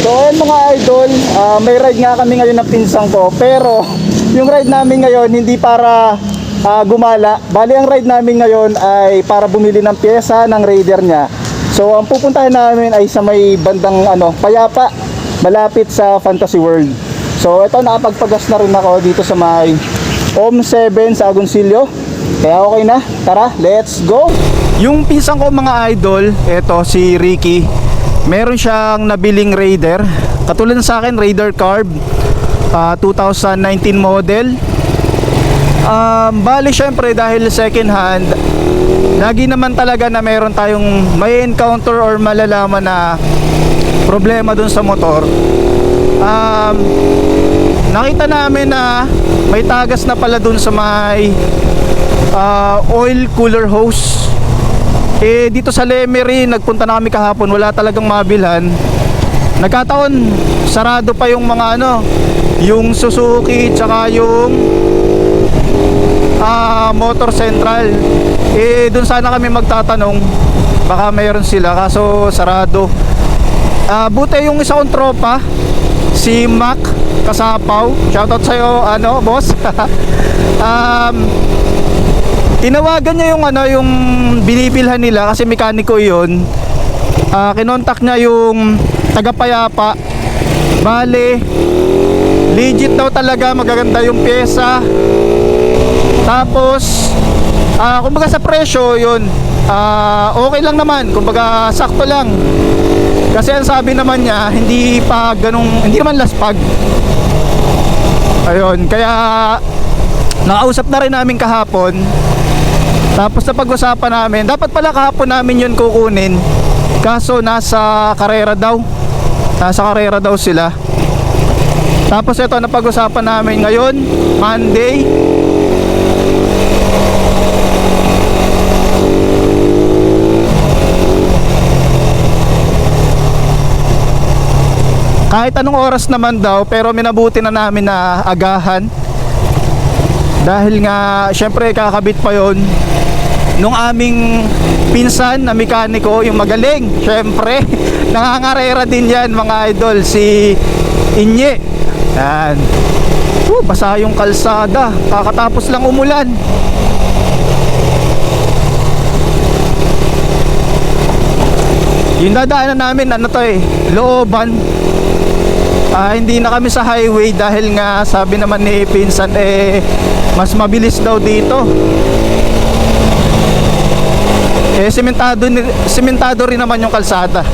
So ayun mga idol, may ride nga kami ngayon ng pinsang ko. Pero yung ride namin ngayon hindi para gumala. Bali ang ride namin ngayon ay para bumili ng pyesa ng Raider niya. So ang pupuntahan namin ay sa may bandang Payapa, malapit sa Fantasy World. So ito, nakapagpagas na rin ako dito sa may Ohm 7 sa Agoncillo. Kaya okay na, tara, let's go! Yung pinsan ko mga idol, ito si Ricky. Meron siyang nabiling Raider. Katulad sa akin, Raider Carb 2019 model. Bali syempre dahil second hand, lagi naman talaga na meron tayong may encounter or malalaman na problema dun sa motor. Nakita namin na may tagas na pala dun sa may oil cooler hose. Dito sa Lemery, nagpunta na kami kahapon, wala talagang mabilhan. Nagkataon, sarado pa yung mga yung Suzuki tsaka yung Motor Central. Dun sana kami magtatanong, baka mayroon sila, kaso sarado. Buti yung isa kong tropa, si Mac Kasapaw, shoutout sa'yo boss. Tinawagan niya yung binibilhan nila kasi mekaniko yun. Kinontak niya yung taga Payapa. Bale, legit daw talaga, magaganda yung pyesa. Tapos kumbaga sa presyo yun, okay lang naman, kumbaga sakto lang. Kasi ang sabi naman niya, hindi pa ganung, hindi naman laspag. Ayun, kaya nakausap na rin namin kahapon. Tapos na pag-usapan namin, dapat pala kahapon namin yun kukunin, kaso nasa karera daw. Nasa karera daw sila. Tapos ito na pag-usapan namin ngayon, Monday. Kahit anong oras naman daw, pero minabuti na namin na agahan. Dahil nga, syempre kakabit pa yon nung aming pinsan na mekaniko, yung magaling. Syempre, nangangarera din yan mga idol, si Inye. Yan. Basa yung kalsada, kakatapos lang umulan. Yung dadaanan namin, looban. Hindi na kami sa highway dahil nga sabi naman ni pinsan mas mabilis daw dito. Sementado rin naman yung kalsada.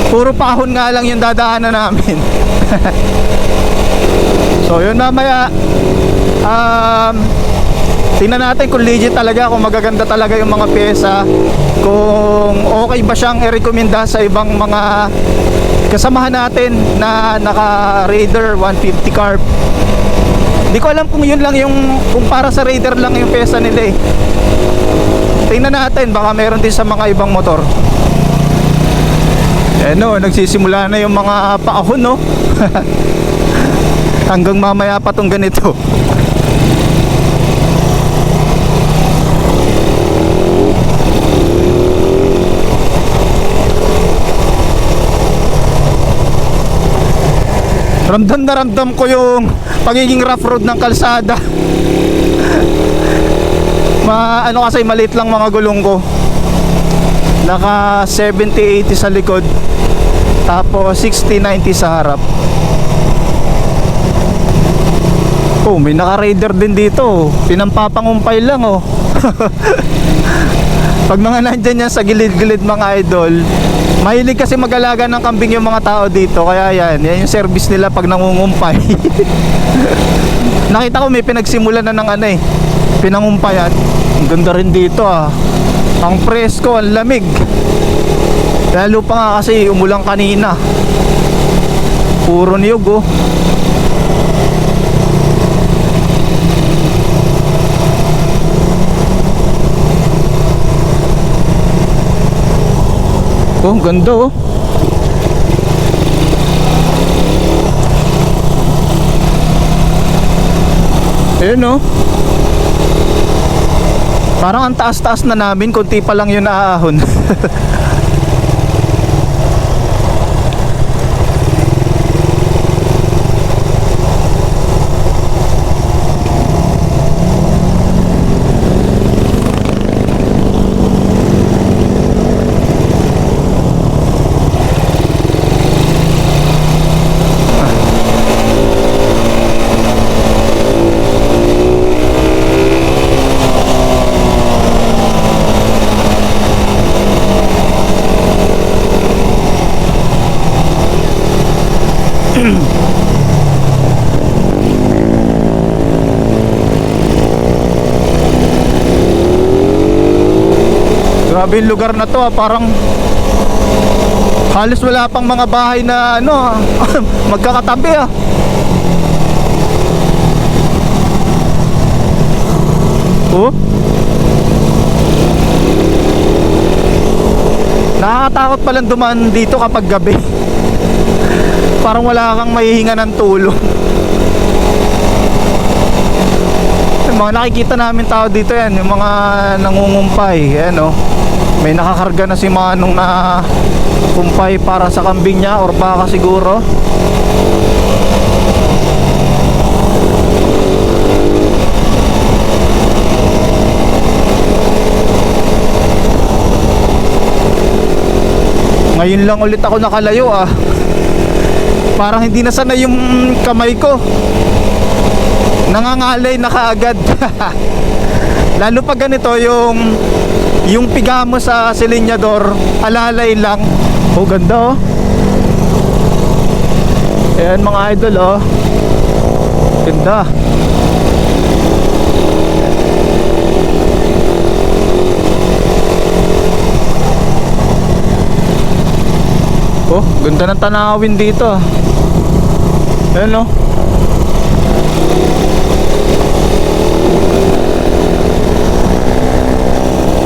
Puro pahon nga lang yung dadaanan namin. So yun, mamaya tingnan natin kung legit talaga, kung magaganda talaga yung mga pyesa, kung okay ba siyang i-recommenda sa ibang mga kasamahan natin na naka Raider 150 carb. Hindi ko alam kung yun lang yung, kung para sa Raider lang yung pyesa nila Tingnan natin, baka meron din sa mga ibang motor. Nagsisimula na yung mga paahon hanggang mamaya pa tong ganito. Ramdam na ramdam ko yung pagiging rough road ng kalsada. Kasi maliit lang mga gulong ko. Naka 70-80 sa likod, tapos 60-90 sa harap. May naka-Raider din dito. Pinampapangumpay lang Pag mga nandyan yan sa gilid-gilid mga idol, mahilig kasi mag-alaga ng kambing yung mga tao dito. Kaya yan yung service nila pag nangungumpay. Nakita ko may pinagsimulan na ng pinangumpayan. Ang ganda rin dito Ang presko, ang lamig. Lalo pa nga kasi umulang kanina. Puro niyog ang ganda Ayun parang ang taas-taas na namin, konti pa lang yun naahon. Grabe yung lugar na to parang halos wala pang mga bahay na ano magkakatabi Oh. Nakakatakot palang dumaan dito kapag gabi. Parang wala kang mahihinga ng tulog. Yung mga nakikita namin tao dito yan, yung mga nangungumpay, ayan oh. May nakakarga na si Manong na kumpay para sa kambing niya or baka siguro. Ngayon lang ulit ako nakalayo Parang hindi na sanay yung kamay ko. Nangangalay na kaagad. Lalo pag ganito yung piga mo sa silinyador, alalay lang. Oh, ganda Ayan mga idol Ganda. Oh, ganda ng tanawin dito. Ayan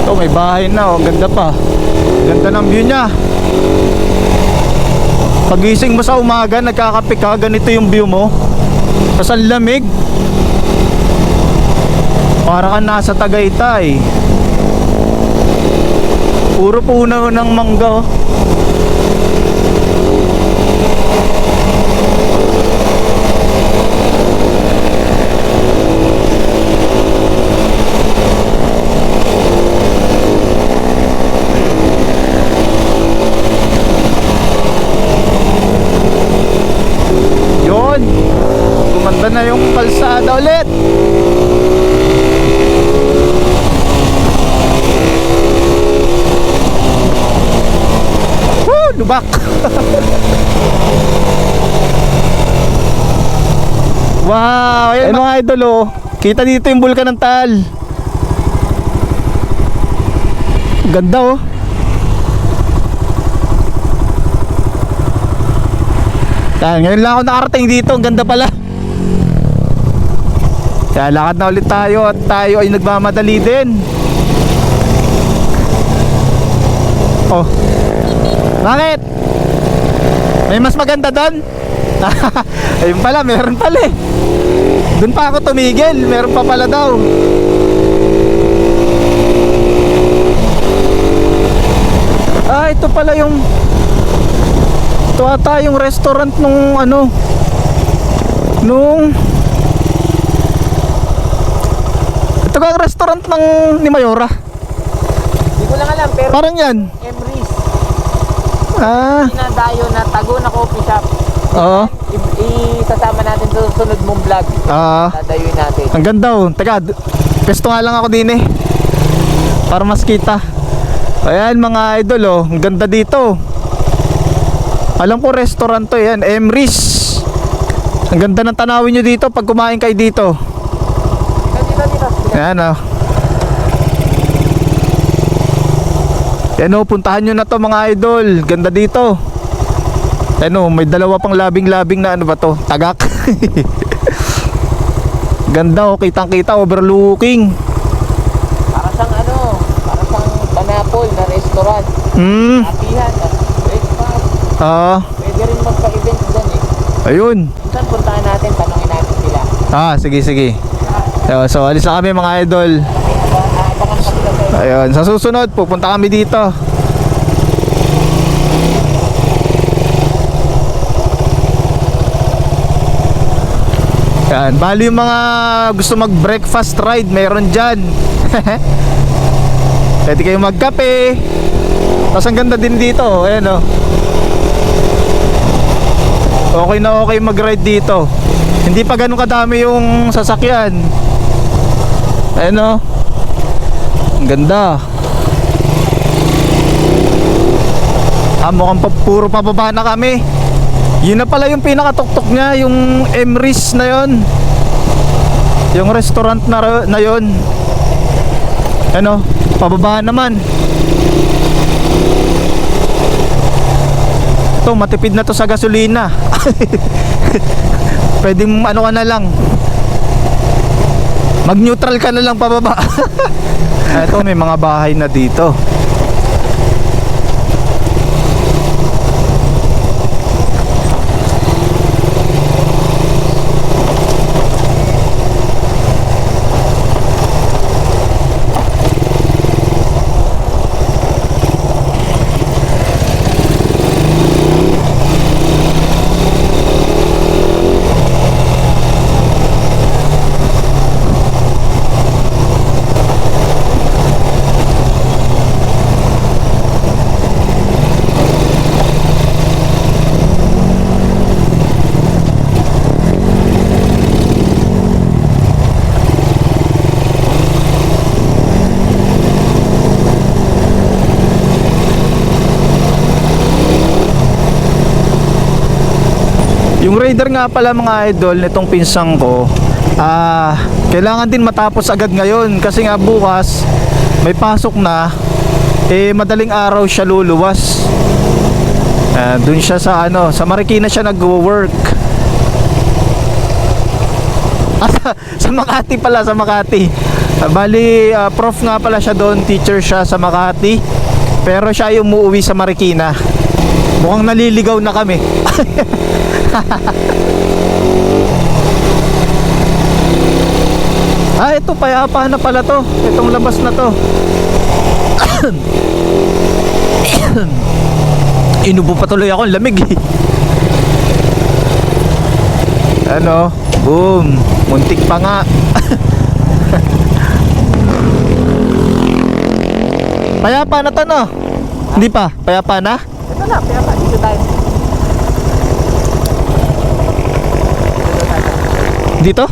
Oh, may bahay na ganda pa. Ganda ng view niya. Pagising mo sa umaga, nagkakape ka, ganito yung view mo. Tapos ang lamig. Para kang nasa Tagaytay. Puro puno ng mangga Gumanda na yung kalsada ulit. Woo! Lubak. Wow! Ayan mga idol kita dito yung bulkan ng Taal. Ganda ngayon lang ako nakarating dito. Ang ganda pala. Kaya lakad na ulit tayo. At tayo ay nagmamadali din. Oh, bakit? May mas maganda doon? Ayun pala, meron pala Doon pa ako tumigil. Meron pa pala daw. Ito pala yung ito ata yung restaurant nung ito ka restaurant ni Mayora. Hindi ko lang alam pero parang yan Emrys. Pinadayo na tago na coffee shop. Oo. Isasama natin sa susunod mong vlog. Dadayuin natin. Ang ganda teka, pesto nga lang ako din para mas kita. Ayan mga idol ang ganda dito. Alam ko restaurant to yan, Emrys. Ang ganda ng tanawin nyo dito pag kumain kayo dito. Ayan Ayan puntahan nyo na to mga idol. Ganda dito. Ayan may dalawa pang labing-labing na ba to? Tagak. Ganda kitang kita, overlooking. Para sang para sang Panapol na restaurant. Kapihan, breakfast. Pwede rin magpa-event dyan Ayun. Saan puntahan natin, tanongin natin sila. Sige. So alis na kami mga idol. Ayun, sa susunod pupunta kami dito. Yan, bali yung mga gusto mag breakfast ride, meron dyan. Pwede kayo magkape. Tapos ang ganda din dito. Ayan okay na okay mag ride dito. Hindi pa ganun kadami yung sasakyan. Ayan ang ganda. Mukhang puro pababa na kami. Yun na pala yung pinakatuktok niya, yung Emrys na yon. Yung restaurant na yon. Pababa naman. Ito, matipid na to sa gasolina. Pwedeng ano ka na lang, mag-neutral ka na lang pababa. Ito, may mga bahay na dito. Yung Raider nga pala mga idol, nitong pinsang ko, kailangan din matapos agad ngayon kasi nga bukas may pasok na, madaling araw siya luluwas. Dun siya sa sa Marikina siya nag-work. Sa Makati pala, sa Makati. Bali, prof nga pala siya doon, teacher siya sa Makati. Pero siya yung umuwi sa Marikina. Mukhang naliligaw na kami. Ito payapa na pala to. Itong labas na to. Inubo pa tuloy ako, lamig eh. Boom, muntik pa nga. Payapa na to, no? Hindi pa, payapa na? Ito na, payapa. Dito tayo. Dito?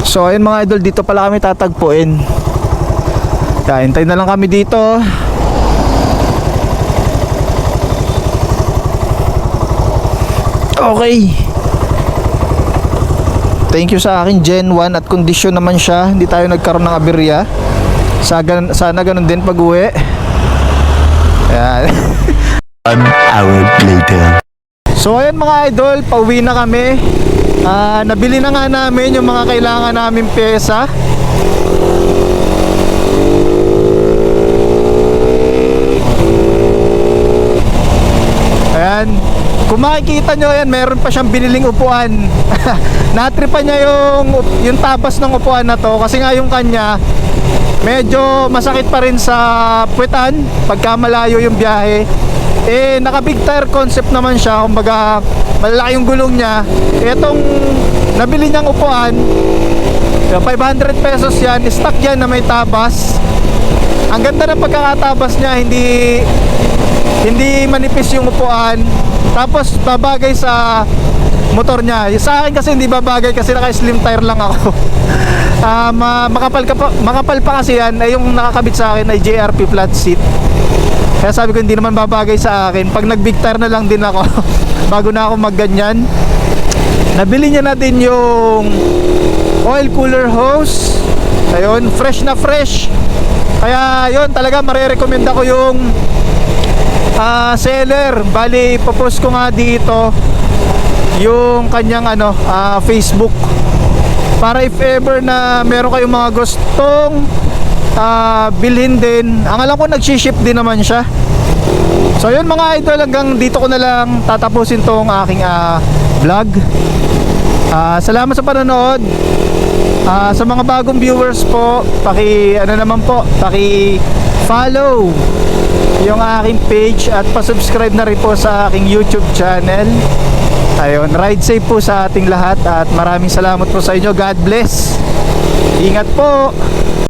So ayun mga idol, dito pala kami tatagpuin. Kaya hintay na lang kami dito. Okay. Thank you sa akin Gen 1 at kondisyon naman siya. Hindi tayo nagkaroon ng aberya. Sana ganun din pag uwi. Ayan. 1 hour later. So ayan mga idol, pauwi na kami. Nabili na nga namin yung mga kailangan namin pyesa. Ayan. Kung makikita nyo yan, meron pa siyang biniling upuan. Natripan niya yung tapas ng upuan na to kasi nga yung kanya medyo masakit pa rin sa puwetan pagka malayo yung biyahe. Naka big tire concept naman siya, kumbaga malaki yung gulong niya. Itong nabili niyang upuan, 500 pesos yan, stock yan na may tabas. Ang ganda ng pagkakatabas niya, hindi manipis yung upuan. Tapos babagay sa motor niya. Sa akin kasi hindi babagay kasi naka slim tire lang ako. Makapal pa kasi yan. Yung nakakabit sa akin ay JRP flat seat. Kaya sabi ko hindi naman babagay sa akin. Pag nag big tire na lang din ako bago na ako magganyan. Nabili niya na din yung oil cooler hose. Ayun, fresh na fresh. Kaya yun, talaga marerekomenda ko yung seller. Bali, popost ko nga dito yung kanyang Facebook, para if ever na meron kayong mga gustong bilhin din. Ang alam ko nag-ship din naman siya. So yun mga idol, hanggang dito ko na lang tatapusin tong aking vlog. Salamat sa panonood. Sa mga bagong viewers po, paki follow yung aking page at pa-subscribe na rin po sa aking YouTube channel. Ayun, ride safe po sa ating lahat at maraming salamat po sa inyo. God bless. Ingat po.